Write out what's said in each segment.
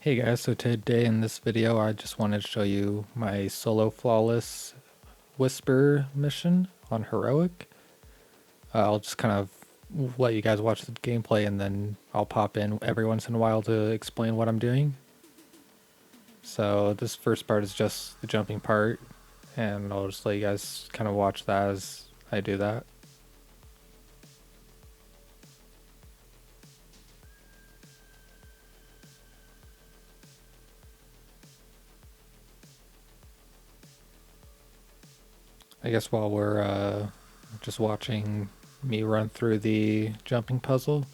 Hey guys, so today in this video I just wanted to show you my solo flawless whisper mission on heroic. I'll just kind of let you guys watch the gameplay and then I'll pop in every once in a while to explain what I'm doing. So this first part is just the jumping part, and I'll just let you guys kind of watch that as I do that. I guess while we're just watching me run through the jumping puzzle,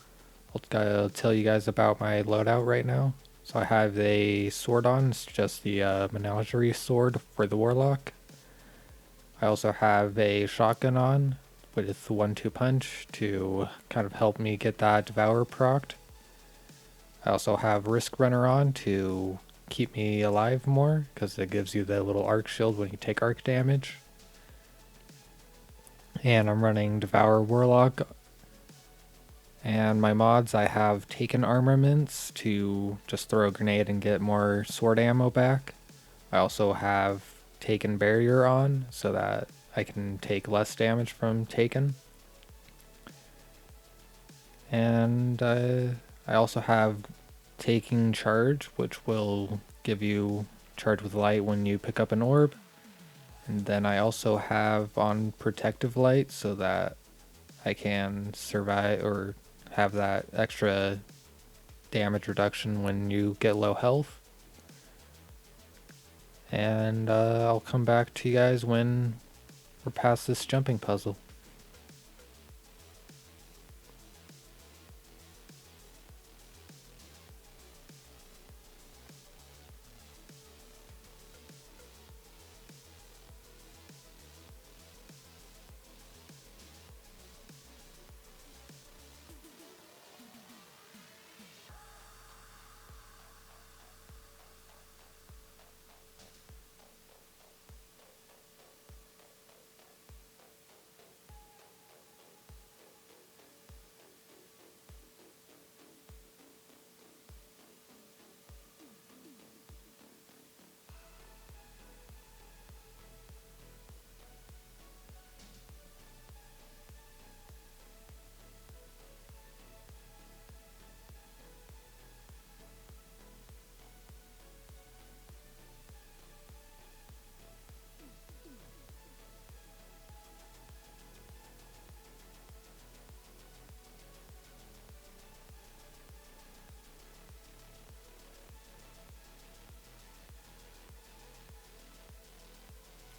I'll tell you guys about my loadout right now. So I have a sword on, it's just the menagerie sword for the warlock. I also have a shotgun on with the 1-2 punch to kind of help me get that devour procced. I also have risk runner on to keep me alive more because it gives you the little arc shield when you take arc damage. And I'm running devour warlock. And my mods, I have taken armaments to just throw a grenade and get more sword ammo back. I also have taken barrier on so that I can take less damage from taken. And I also have taking charge, which will give you charge with light when you pick up an orb. And then I also have on protective light so that I can survive or have that extra damage reduction when you get low health. And I'll come back to you guys when we're past this jumping puzzle.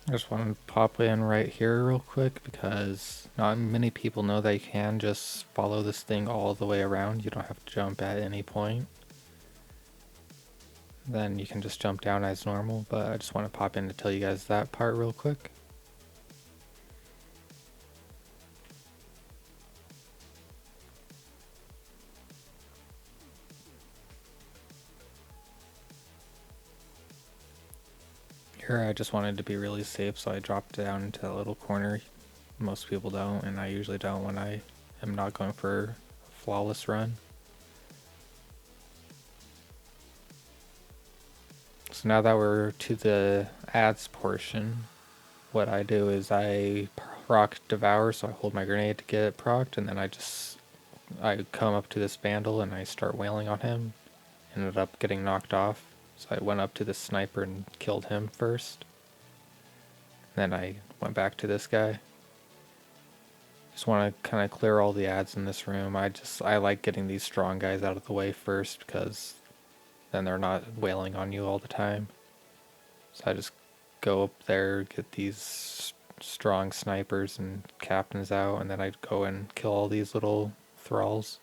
I just want to pop in right here real quick because not many people know that you can just follow this thing all the way around. You don't have to jump at any point. Then you can just jump down as normal, but I just want to pop in to tell you guys that part real quick. Here I just wanted to be really safe, so I dropped down into that little corner. Most people don't, and I usually don't when I am not going for a flawless run. So now that we're to the ads portion, what I do is I proc devour, so I hold my grenade to get it procced, and then I come up to this vandal and I start wailing on him. Ended up getting knocked off, so I went up to the sniper and killed him first. Then I went back to this guy. Just want to kind of clear all the ads in this room. I like getting these strong guys out of the way first because then they're not wailing on you all the time. So I just go up there, get these strong snipers and captains out, and then I go and kill all these little thralls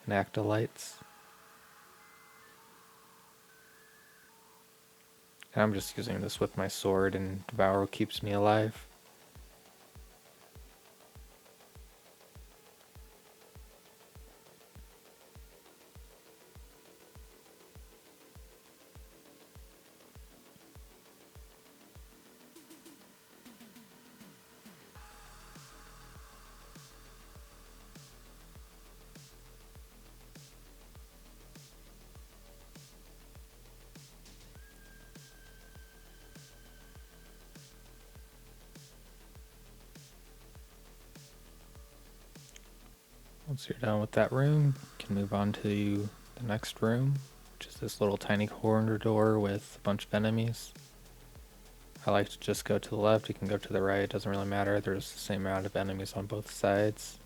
and acolytes. And I'm just using this with my sword, and Devour keeps me alive. Once you're done with that room, you can move on to the next room, which is this little tiny corner door with a bunch of enemies. I like to just go to the left, you can go to the right, it doesn't really matter, there's the same amount of enemies on both sides.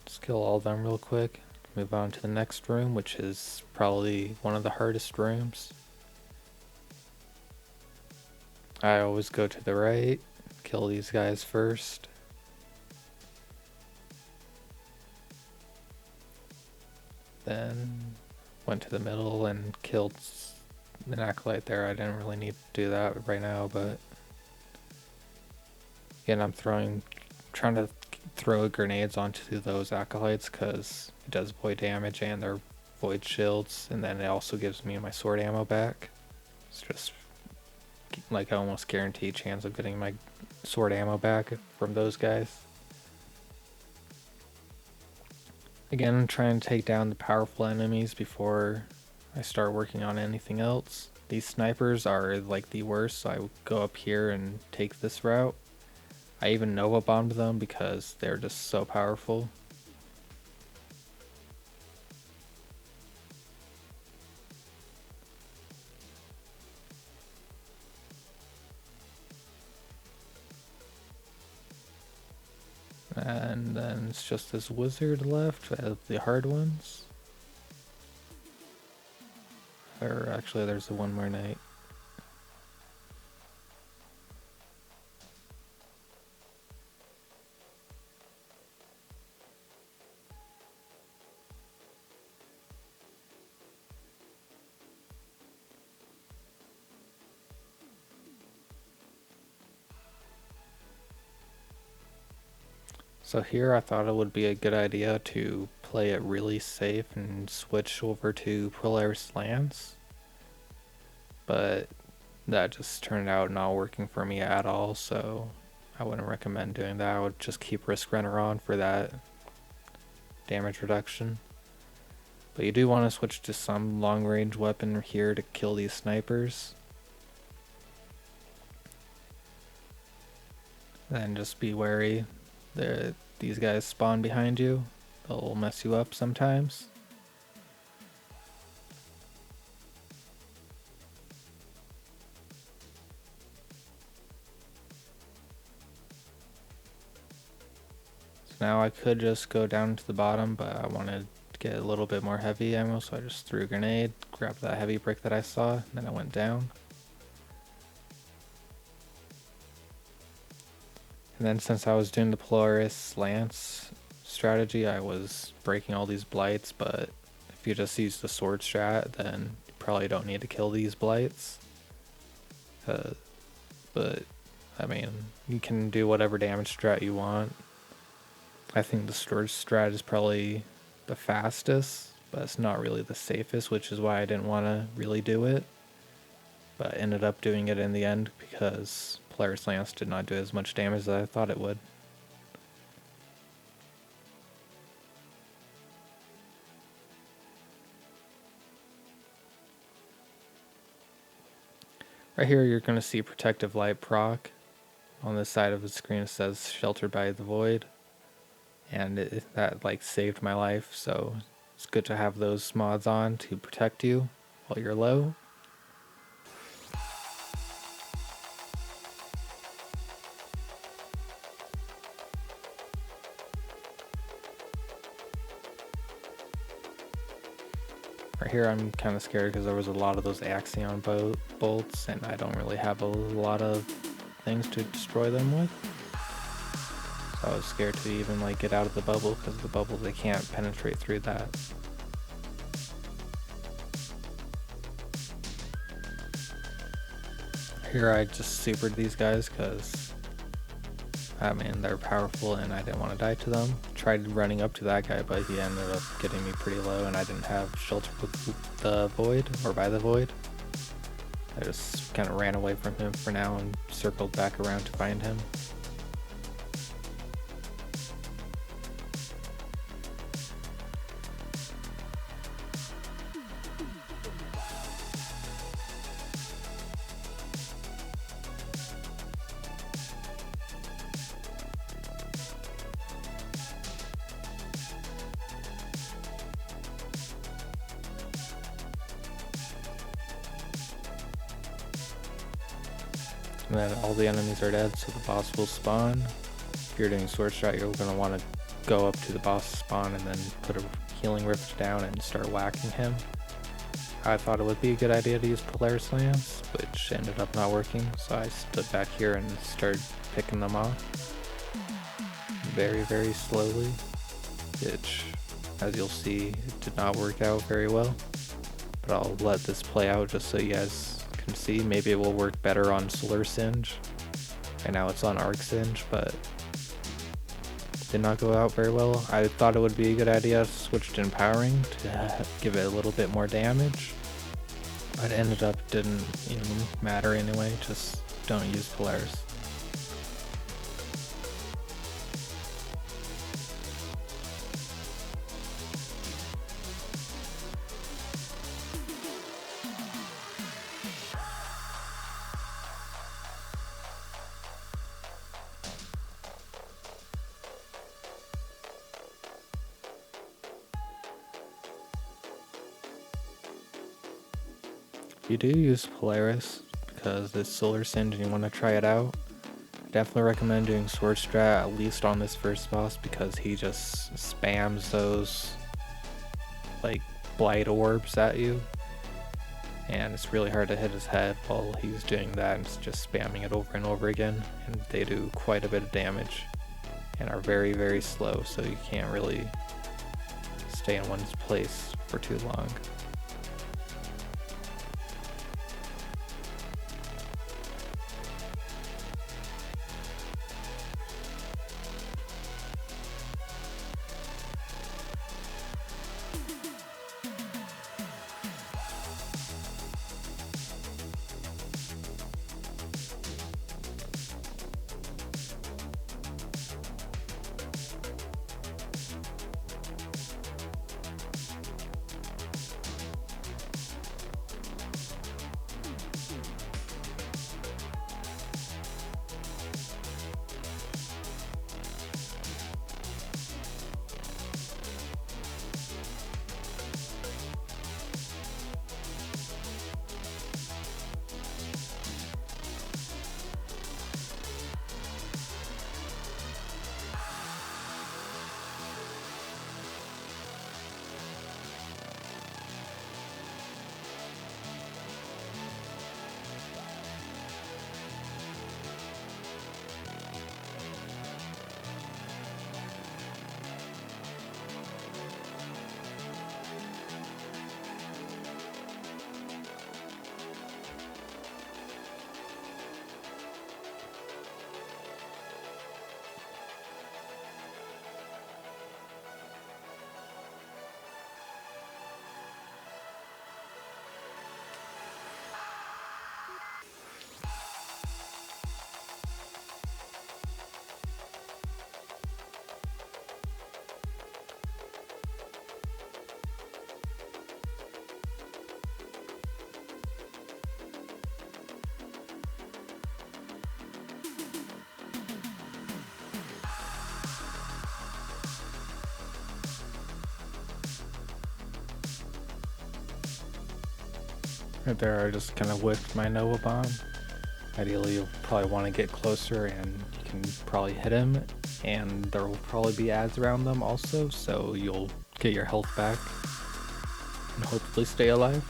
Just kill all of them real quick, move on to the next room, which is probably one of the hardest rooms. I always go to the right, kill these guys first. Then went to the middle and killed an acolyte there. I didn't really need to do that right now, but again, I'm trying to throw grenades onto those acolytes because it does void damage and they're void shields, and then it also gives me my sword ammo back. It's just like almost guaranteed chance of getting my sword ammo back from those guys. Again, I'm trying to take down the powerful enemies before I start working on anything else. These snipers are like the worst, so I would go up here and take this route. I even Nova bombed them because they're just so powerful. And then it's just this wizard left of the hard ones. Or actually there's the one more knight. So here I thought it would be a good idea to play it really safe and switch over to Polaris Lance, but that just turned out not working for me at all, so I wouldn't recommend doing that. I would just keep Risk Runner on for that damage reduction. But you do want to switch to some long range weapon here to kill these snipers. Then just be wary. These guys spawn behind you. They'll mess you up sometimes. So now I could just go down to the bottom, but I wanted to get a little bit more heavy ammo, so I just threw a grenade, grabbed that heavy brick that I saw, and then I went down. And then since I was doing the Polaris Lance strategy, I was breaking all these blights, but if you just use the sword strat, then you probably don't need to kill these blights. But, I mean, you can do whatever damage strat you want. I think the sword strat is probably the fastest, but it's not really the safest, which is why I didn't want to really do it. But I ended up doing it in the end because Polaris Lance did not do as much damage as I thought it would. Right here you're going to see Protective Light proc. On the side of the screen it says Sheltered by the Void. And that like saved my life, so it's good to have those mods on to protect you while you're low. Right here I'm kind of scared because there was a lot of those Axion bolts and I don't really have a lot of things to destroy them with. So I was scared to even like get out of the bubble because the bubble, they can't penetrate through that. Here I just supered these guys because I mean they're powerful and I didn't want to die to them. Tried running up to that guy, but he ended up getting me pretty low and I didn't have shelter with the void or by the void. I just kind of ran away from him for now and circled back around to find him. And then all the enemies are dead, so the boss will spawn. If you're doing sword strat, you're going to want to go up to the boss spawn and then put a healing rift down and start whacking him. I thought it would be a good idea to use Polaris Lance, which ended up not working, so I stood back here and started picking them off very, very slowly, which, as you'll see, it did not work out very well. But I'll let this play out just so you guys can see. Maybe it will work better on Solar Singe. Right now it's on Arc Singe, but did not go out very well. I thought it would be a good idea to switch to Empowering to give it a little bit more damage. But it ended up didn't even matter anyway, just don't use Polaris. If you do use Polaris, because it's Solar Singe and you want to try it out, I definitely recommend doing Sword Strat, at least on this first boss, because he just spams those like blight orbs at you. And it's really hard to hit his head while he's doing that, and it's just spamming it over and over again. And they do quite a bit of damage and are very, very slow, so you can't really stay in one place for too long. Right there, I just kind of whiffed my Nova Bomb. Ideally, you'll probably want to get closer and you can probably hit him, and there will probably be ads around them also, so you'll get your health back and hopefully stay alive.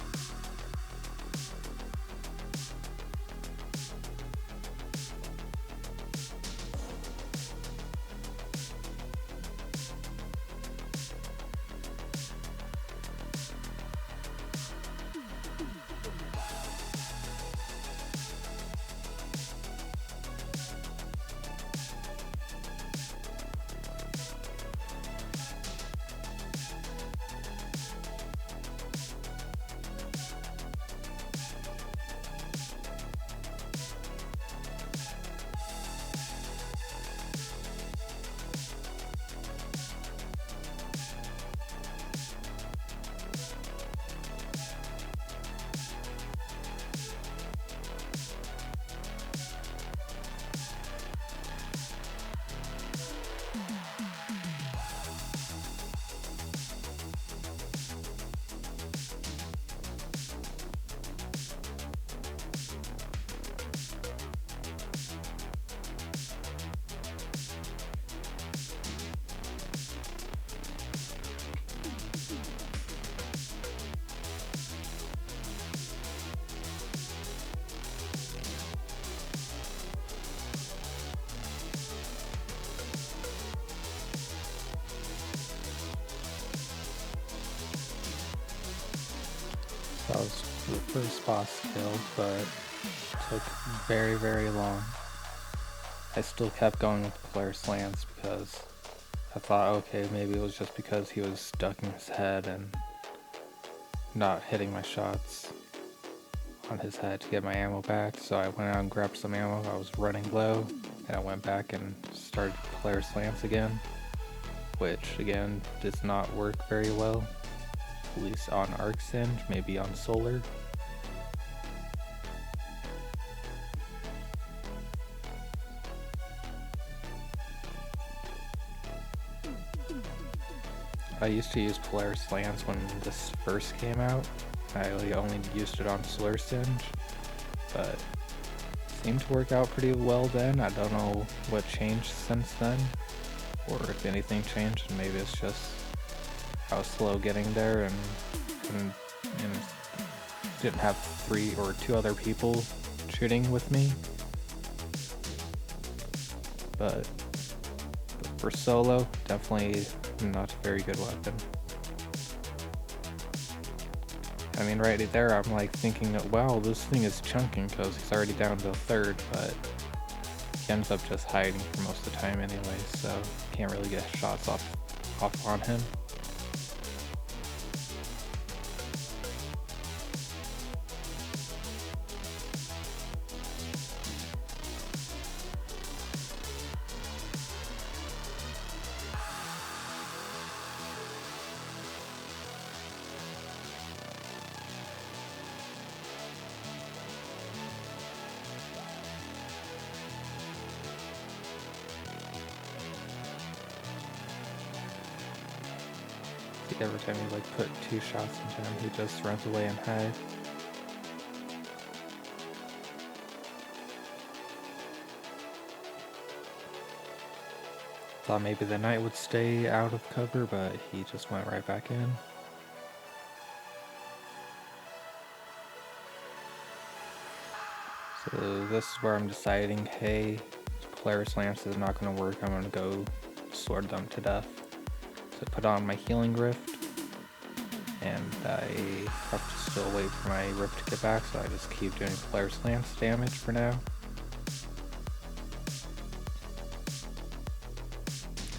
That was the first boss kill, but it took very, very long. I still kept going with the Polaris Lance because I thought, okay, maybe it was just because he was ducking his head and not hitting my shots on his head to get my ammo back. So I went out and grabbed some ammo. I was running low, and I went back and started Polaris Lance again, which again does not work very well, at least on Arc Singe, maybe on Solar. I used to use Polaris Lance when this first came out. I only used it on Solar Singe, but it seemed to work out pretty well then. I don't know what changed since then, or if anything changed, and maybe it's just I was slow getting there and didn't have 3 or 2 other people shooting with me. But for solo, definitely not a very good weapon. I mean, right there, I'm like thinking that, wow, this thing is chunking because he's already down to a third, but he ends up just hiding for most of the time anyway, so can't really get shots off on him. Every time you like put 2 shots into him, he just runs away and hides. Thought maybe the knight would stay out of cover, but he just went right back in. So this is where I'm deciding, hey, Polaris Lance is not going to work, I'm going to go sword them to death. So I put on my healing rift, and I have to still wait for my rift to get back, so I just keep doing Polaris Lance damage for now.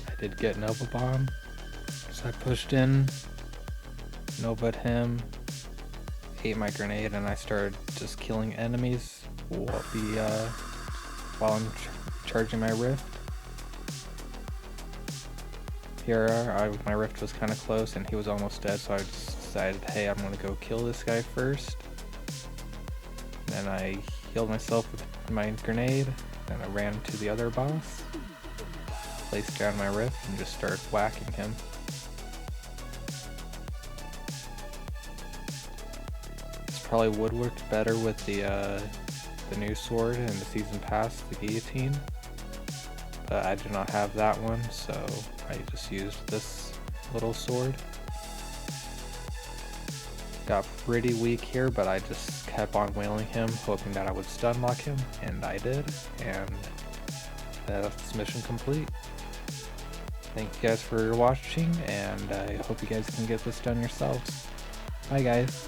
I did get Nova Bomb, so I pushed in, Nova'd him, ate my grenade, and I started just killing enemies while I'm charging my rift. Here, my rift was kind of close and he was almost dead, so I just decided, hey, I'm going to go kill this guy first. Then I healed myself with my grenade, then I ran to the other boss, placed down my rift, and just started whacking him. This probably would work better with the new sword in the season pass, the guillotine. But I do not have that one, so I just used this little sword. Got pretty weak here, but I just kept on wailing him, hoping that I would stun lock him, and I did, and that's mission complete. Thank you guys for watching, and I hope you guys can get this done yourselves. Bye guys.